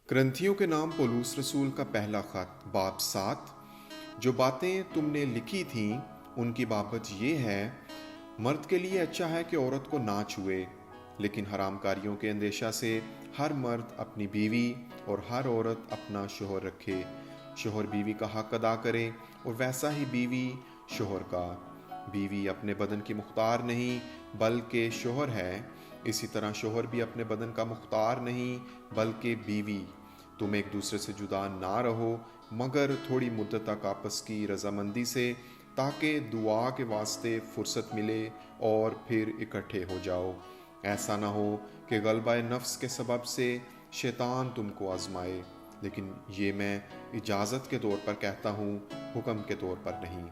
کرنتھیوں کے نام پولوس رسول کا پہلا خط باب 7۔ جو باتیں تم نے لکھی تھیں ان کی بابت یہ ہے، مرد کے لیے اچھا ہے کہ عورت کو نہ چھوئے، لیکن حرام کاریوں کے اندیشہ سے ہر مرد اپنی بیوی اور ہر عورت اپنا شوہر رکھے۔ شوہر بیوی کا حق ادا کرے اور ویسا ہی بیوی شوہر کا۔ بیوی اپنے بدن کی مختار نہیں بلکہ شوہر ہے، اسی طرح شوہر بھی اپنے بدن کا مختار نہیں بلکہ بیوی۔ تم ایک دوسرے سے جدا نہ رہو مگر تھوڑی مدت تک آپس کی رضامندی سے، تاکہ دعا کے واسطے فرصت ملے اور پھر اکٹھے ہو جاؤ۔ ایسا نہ ہو کہ غلبہ نفس کے سبب سے شیطان تم کو آزمائے، لیکن یہ میں اجازت کے طور پر کہتا ہوں، حکم کے طور پر نہیں۔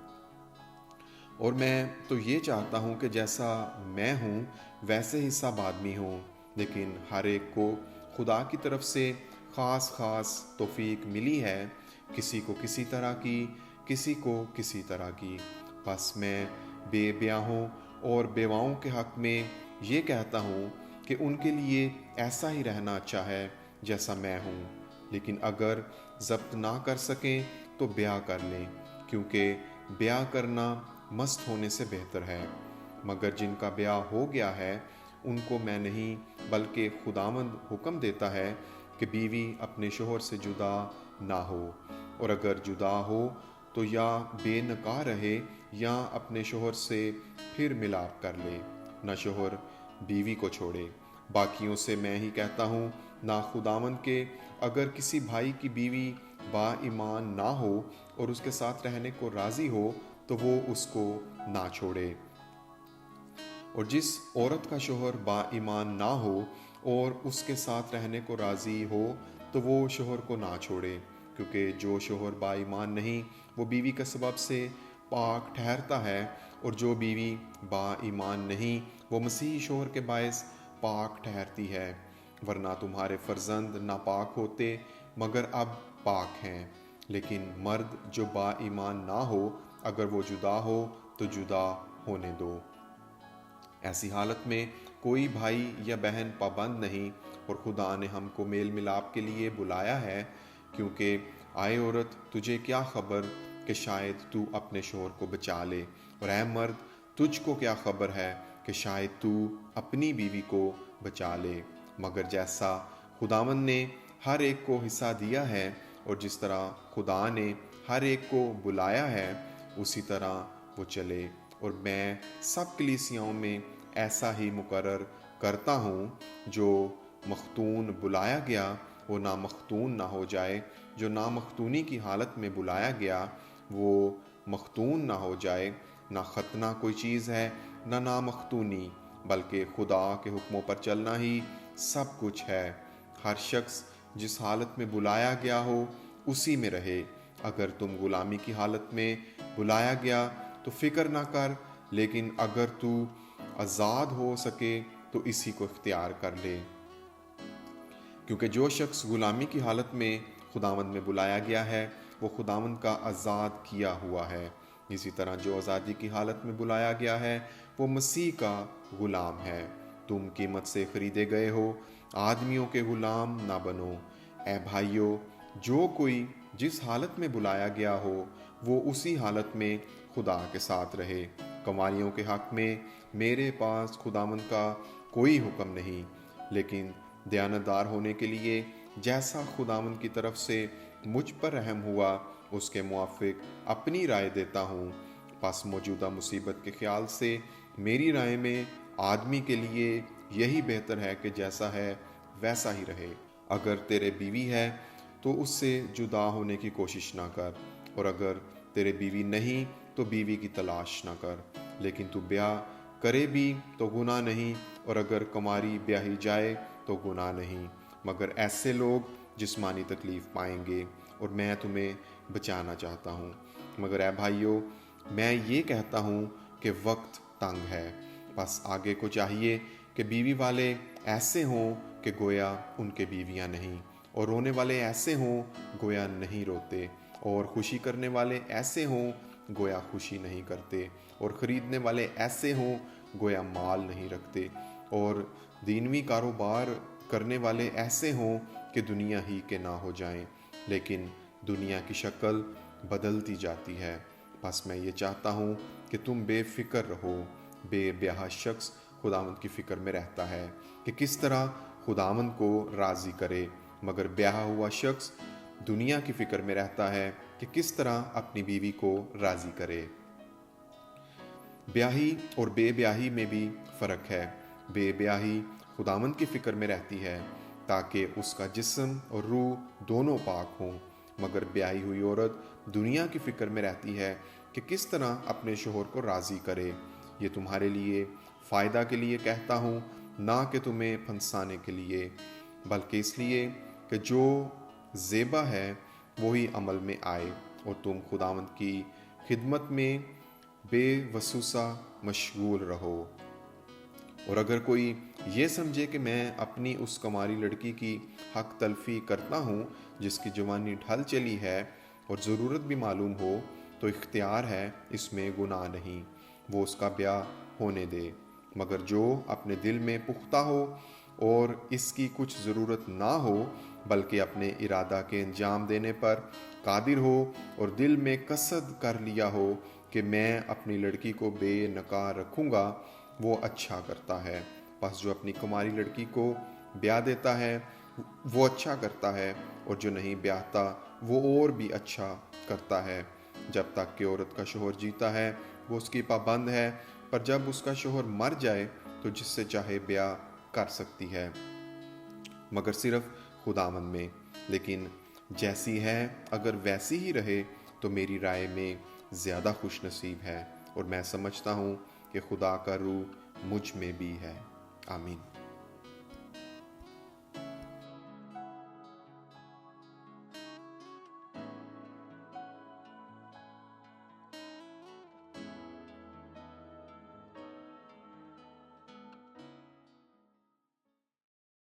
اور میں تو یہ چاہتا ہوں کہ جیسا میں ہوں ویسے ہی سب آدمی ہوں، لیکن ہر ایک کو خدا کی طرف سے خاص توفیق ملی ہے، کسی کو کسی طرح کی، کسی کو کسی طرح کی۔ بس میں بے بیاہوں اور بیواؤں کے حق میں یہ کہتا ہوں کہ ان کے لیے ایسا ہی رہنا اچھا ہے جیسا میں ہوں، لیکن اگر ضبط نہ کر سکیں تو بیاہ کر لیں، کیونکہ بیاہ کرنا مست ہونے سے بہتر ہے۔ مگر جن کا بیاہ ہو گیا ہے ان کو میں نہیں بلکہ خداوند حکم دیتا ہے کہ بیوی اپنے شوہر سے جدا نہ ہو، اور اگر جدا ہو تو یا بے نکاح رہے یا اپنے شوہر سے پھر ملاپ کر لے، نہ شوہر بیوی کو چھوڑے۔ باقیوں سے میں ہی کہتا ہوں، نہ خداوند کے اگر کسی بھائی کی بیوی با ایمان نہ ہو اور اس کے ساتھ رہنے کو راضی ہو تو وہ اس کو نہ چھوڑے، اور جس عورت کا شوہر با ایمان نہ ہو اور اس کے ساتھ رہنے کو راضی ہو تو وہ شوہر کو نہ چھوڑے، کیونکہ جو شوہر با ایمان نہیں وہ بیوی کے سبب سے پاک ٹھہرتا ہے، اور جو بیوی با ایمان نہیں وہ مسیحی شوہر کے باعث پاک ٹھہرتی ہے۔ ورنہ تمہارے فرزند ناپاک ہوتے مگر اب پاک ہیں، لیکن مرد جو با ایمان نہ ہو اگر وہ جدا ہو تو جدا ہونے دو۔ ایسی حالت میں کوئی بھائی یا بہن پابند نہیں، اور خدا نے ہم کو میل ملاپ کے لیے بلایا ہے، کیونکہ آئے عورت تجھے کیا خبر کہ شاید تو اپنے شوہر کو بچا لے، اور اے مرد تجھ کو کیا خبر ہے کہ شاید تو اپنی بیوی کو بچا لے۔ مگر جیسا خداوند نے ہر ایک کو حصہ دیا ہے اور جس طرح خدا نے ہر ایک کو بلایا ہے اسی طرح وہ چلے۔ اور میں سب کلیسیاؤں میں ایسا ہی مقرر کرتا ہوں، جو مختون بلایا گیا وہ نامختون نہ ہو جائے، جو نامختونی کی حالت میں بلایا گیا وہ مختون نہ ہو جائے۔ نہ ختنہ کوئی چیز ہے نہ نامختونی، بلکہ خدا کے حکموں پر چلنا ہی سب کچھ ہے۔ ہر شخص جس حالت میں بلایا گیا ہو اسی میں رہے۔ اگر تم غلامی کی حالت میں بلایا گیا تو فکر نہ کر، لیکن اگر تو آزاد ہو سکے تو اسی کو اختیار کر لے، کیونکہ جو شخص غلامی کی حالت میں خداوند میں بلایا گیا ہے وہ خداوند کا آزاد کیا ہوا ہے۔ اسی طرح جو آزادی کی حالت میں بلایا گیا ہے وہ مسیح کا غلام ہے۔ تم قیمت سے خریدے گئے ہو، آدمیوں کے غلام نہ بنو۔ اے بھائیو، جو کوئی جس حالت میں بلایا گیا ہو وہ اسی حالت میں خدا کے ساتھ رہے۔ کنواریوں کے حق میں میرے پاس خداوند کا کوئی حکم نہیں، لیکن دیانتدار ہونے کے لیے جیسا خداوند کی طرف سے مجھ پر رحم ہوا اس کے موافق اپنی رائے دیتا ہوں۔ پس موجودہ مصیبت کے خیال سے میری رائے میں آدمی کے لیے یہی بہتر ہے کہ جیسا ہے ویسا ہی رہے۔ اگر تیرے بیوی ہے تو اس سے جدا ہونے کی کوشش نہ کر، اور اگر تیرے بیوی نہیں تو بیوی کی تلاش نہ کر، لیکن تو بیاہ کرے بھی تو گناہ نہیں، اور اگر کنواری بیاہی جائے تو گناہ نہیں، مگر ایسے لوگ جسمانی تکلیف پائیں گے، اور میں تمہیں بچانا چاہتا ہوں۔ مگر اے بھائیو، میں یہ کہتا ہوں کہ وقت تنگ ہے، بس آگے کو چاہیے کہ بیوی والے ایسے ہوں کہ گویا ان کے بیویاں نہیں، اور رونے والے ایسے ہوں گویا نہیں روتے، اور خوشی کرنے والے ایسے ہوں گویا خوشی نہیں کرتے، اور خریدنے والے ایسے ہوں گویا مال نہیں رکھتے، اور دینوی کاروبار کرنے والے ایسے ہوں کہ دنیا ہی کے نہ ہو جائیں، لیکن دنیا کی شکل بدلتی جاتی ہے۔ بس میں یہ چاہتا ہوں کہ تم بے فکر رہو۔ بے بیاہ شخص خداوند کی فکر میں رہتا ہے کہ کس طرح خداوند کو راضی کرے، مگر بیاہ ہوا شخص دنیا کی فکر میں رہتا ہے کہ کس طرح اپنی بیوی کو راضی کرے۔ بیاہی اور بے بیاہی میں بھی فرق ہے۔ بے بیاہی خداوند کی فکر میں رہتی ہے تاکہ اس کا جسم اور روح دونوں پاک ہوں، مگر بیاہی ہوئی عورت دنیا کی فکر میں رہتی ہے کہ کس طرح اپنے شوہر کو راضی کرے۔ یہ تمہارے لیے فائدہ کے لیے کہتا ہوں، نہ کہ تمہیں پھنسانے کے لیے، بلکہ اس لیے کہ جو زیبا ہے وہی عمل میں آئے اور تم خداوند کی خدمت میں بے وسوسہ مشغول رہو۔ اور اگر کوئی یہ سمجھے کہ میں اپنی اس کماری لڑکی کی حق تلفی کرتا ہوں جس کی جوانی ڈھل چلی ہے اور ضرورت بھی معلوم ہو، تو اختیار ہے، اس میں گناہ نہیں، وہ اس کا بیاہ ہونے دے۔ مگر جو اپنے دل میں پختہ ہو اور اس کی کچھ ضرورت نہ ہو، بلکہ اپنے ارادہ کے انجام دینے پر قادر ہو اور دل میں قصد کر لیا ہو کہ میں اپنی لڑکی کو بے نکاح رکھوں گا، وہ اچھا کرتا ہے۔ پس جو اپنی کماری لڑکی کو بیاہ دیتا ہے وہ اچھا کرتا ہے، اور جو نہیں بیاہتا وہ اور بھی اچھا کرتا ہے۔ جب تک کہ عورت کا شوہر جیتا ہے وہ اس کی پابند ہے، پر جب اس کا شوہر مر جائے تو جس سے چاہے بیاہ کر سکتی ہے، مگر صرف خداوند میں۔ لیکن جیسی ہے اگر ویسی ہی رہے تو میری رائے میں زیادہ خوش نصیب ہے، اور میں سمجھتا ہوں کہ خدا کا روح مجھ میں بھی ہے۔ آمین۔